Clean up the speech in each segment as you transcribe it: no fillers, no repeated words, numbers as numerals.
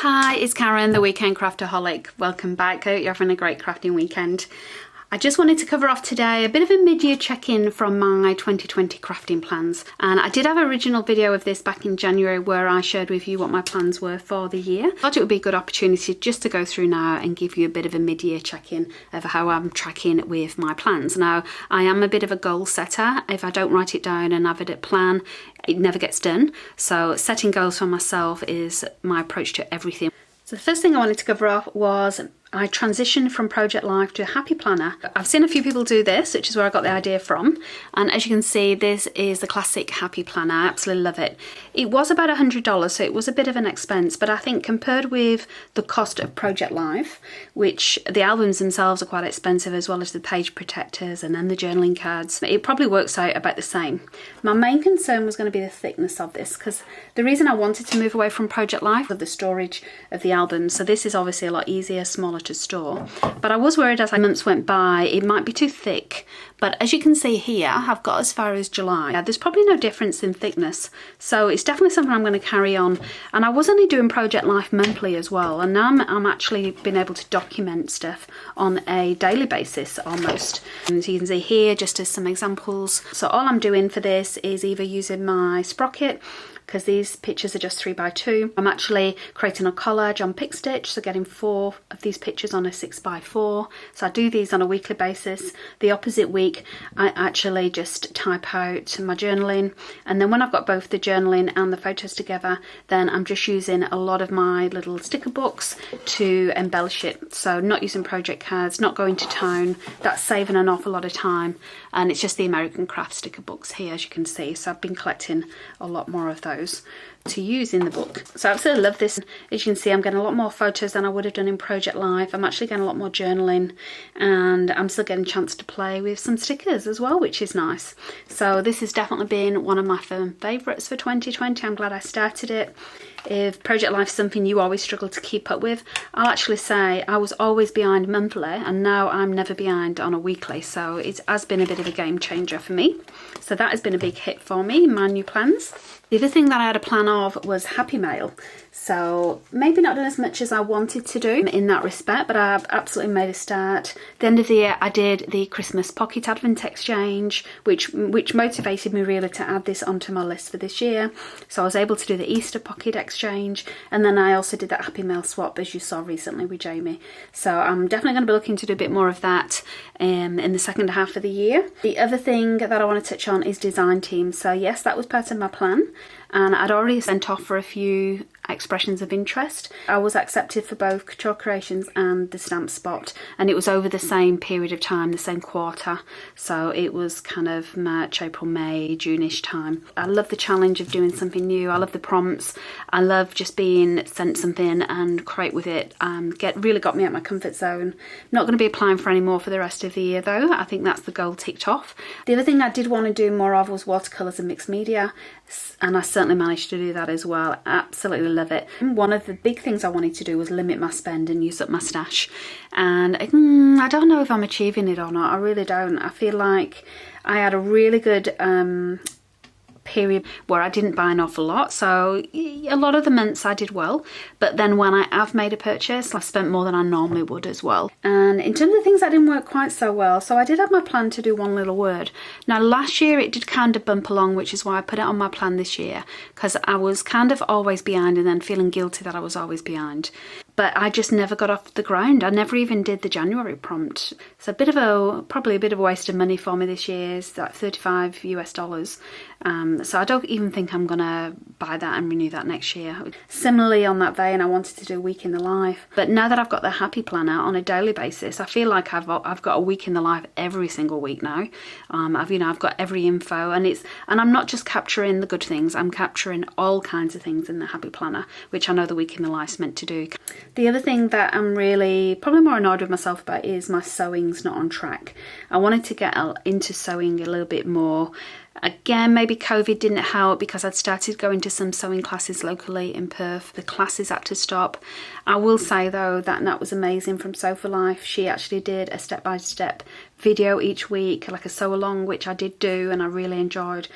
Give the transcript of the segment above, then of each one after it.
Hi, it's Karen, the Weekend Craftaholic. Welcome back. I hope you're having a great crafting weekend. I just wanted to cover off today a bit of a mid-year check-in from my 2020 crafting plans. And I did have an original video of this back in January where I shared with you what my plans were for the year. I thought it would be a good opportunity just to go through now and give you a bit of a mid-year check-in of how I'm tracking with my plans. Now, I am a bit of a goal setter. If I don't write it down and have it at plan, it never gets done. So setting goals for myself is my approach to everything. So the first thing I wanted to cover off was I transitioned from Project Life to a Happy Planner. I've seen a few people do this, which is where I got the idea from. And as you can see, this is the classic Happy Planner. I absolutely love it. It was about $100, so it was a bit of an expense, but I think compared with the cost of Project Life, which the albums themselves are quite expensive, as well as the page protectors and then the journaling cards, it probably works out about the same. My main concern was going to be the thickness of this, because the reason I wanted to move away from Project Life was the storage of the albums. So this is obviously a lot easier, smaller to store, but I was worried as months went by it might be too thick. But as you can see here, I've got as far as July. There's probably no difference in thickness, so it's definitely something I'm going to carry on. And I was only doing Project Life monthly as well, and now I'm actually been able to document stuff on a daily basis almost. And so you can see here just as some examples. So all I'm doing for this is either using my sprocket, because these pictures are just 3x2. I'm actually creating a collage on pick stitch, so getting 4 of these pictures on a 6x4. So I do these on a weekly basis. The opposite week, I actually just type out my journaling, and then when I've got both the journaling and the photos together, then I'm just using a lot of my little sticker books to embellish it. So not using project cards, not going to town. That's saving an awful lot of time, and it's just the American Craft sticker books here, as you can see. So I've been collecting a lot more of those to use in the book. So I absolutely love this. As you can see, I'm getting a lot more photos than I would have done in Project Life. I'm actually getting a lot more journaling, and I'm still getting a chance to play with some stickers as well, which is nice. So this has definitely been one of my firm favourites for 2020. I'm glad I started it. If Project Life is something you always struggle to keep up with, I'll actually say I was always behind monthly, and now I'm never behind on a weekly. So it has been a bit of a game changer for me. So that has been a big hit for me in my new plans. The other thing that I had a plan of was Happy Mail. So maybe not done as much as I wanted to do in that respect, but I've absolutely made a start. At the end of the year, I did the Christmas Pocket Advent Exchange, which motivated me really to add this onto my list for this year. So I was able to do the Easter Pocket Exchange, and then I also did that Happy Mail swap, as you saw recently with Jamie. So I'm definitely going to be looking to do a bit more of that in the second half of the year. The other thing that I want to touch on is design teams. So yes, that was part of my plan, and I'd already sent off for a few expressions of interest. I was accepted for both Couture Creations and the Stamp Spot, and it was over the same period of time, the same quarter. So it was kind of March, April, May, June-ish time. I love the challenge of doing something new. I love the prompts. I love just being sent something and create with it. Really got me out of my comfort zone. Not going to be applying for any more for the rest of the year though. I think that's the goal ticked off. The other thing I did want to do more of was watercolours and mixed media, and I certainly managed to do that as well. Absolutely love it. One of the big things I wanted to do was limit my spend and use up my stash, and I don't know if I'm achieving it or not. I really don't. I feel like I had a really good period where I didn't buy an awful lot, so a lot of the months I did well, but then when I have made a purchase, I've spent more than I normally would as well. And in terms of things that didn't work quite so well, so I did have my plan to do one little word. Now last year it did kind of bump along, which is why I put it on my plan this year, because I was kind of always behind and then feeling guilty that I was always behind. But I just never got off the ground. I never even did the January prompt. It's probably a bit of a waste of money for me this year. It's like $35 US. So I don't even think I'm gonna buy that and renew that next year. Similarly, on that vein, I wanted to do a week in the life. But now that I've got the Happy Planner on a daily basis, I feel like I've got a week in the life every single week now. I've got every info, and I'm not just capturing the good things. I'm capturing all kinds of things in the Happy Planner, which I know the week in the life's meant to do. The other thing that I'm really probably more annoyed with myself about is my sewing's not on track. I wanted to get into sewing a little bit more. Again, maybe COVID didn't help because I'd started going to some sewing classes locally in Perth. The classes had to stop. I will say though that Nat was amazing from Sew for Life. She actually did a step-by-step video each week, like a sew along, which I did do and I really enjoyed.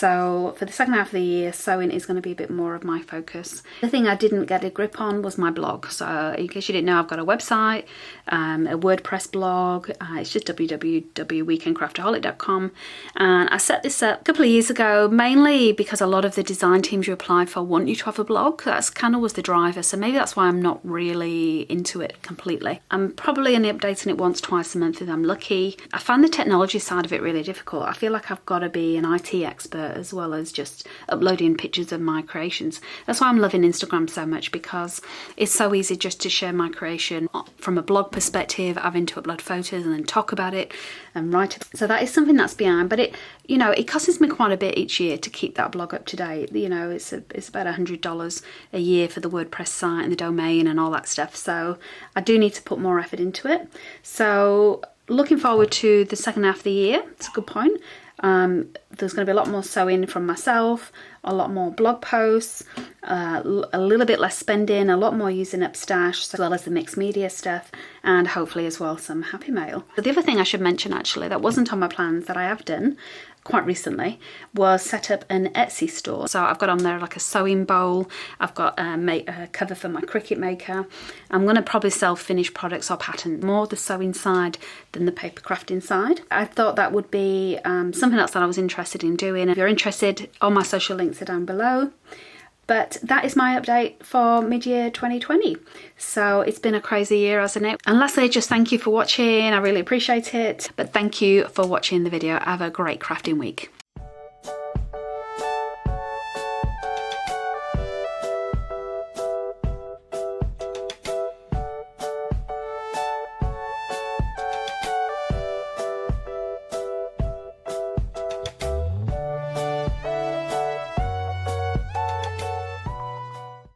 So for the second half of the year, sewing is going to be a bit more of my focus. The thing I didn't get a grip on was my blog. So in case you didn't know, I've got a website, a WordPress blog. It's just www.weekendcraftaholic.com. And I set this up a couple of years ago, mainly because a lot of the design teams you apply for want you to have a blog. That's kind of was the driver. So maybe that's why I'm not really into it completely. I'm probably only updating it once, twice a month if I'm lucky. I find the technology side of it really difficult. I feel like I've got to be an IT expert as well as just uploading pictures of my creations. That's why I'm loving Instagram so much, because it's so easy just to share my creation from a blog perspective, having to upload photos and then talk about it and write it. So that is something that's behind, but it, you know, it costs me quite a bit each year to keep that blog up to date. You know, it's about $100 a year for the WordPress site and the domain and all that stuff. So I do need to put more effort into it. So looking forward to the second half of the year. It's a good point. There's going to be a lot more sewing from myself, a lot more blog posts, a little bit less spending, a lot more using up stash, as well as the mixed media stuff, and hopefully as well some happy mail. But the other thing I should mention, actually, that wasn't on my plans that I have done quite recently, was set up an Etsy store. So I've got on there like a sewing bowl, I've got a cover for my Cricut maker. I'm going to probably sell finished products or patterns, more the sewing side than the paper crafting side. I thought that would be something else that I was interested in doing. If you're interested, all my social links are down below. But that is my update for mid-year 2020. So it's been a crazy year, hasn't it? And lastly, just thank you for watching. I really appreciate it. But thank you for watching the video. Have a great crafting week.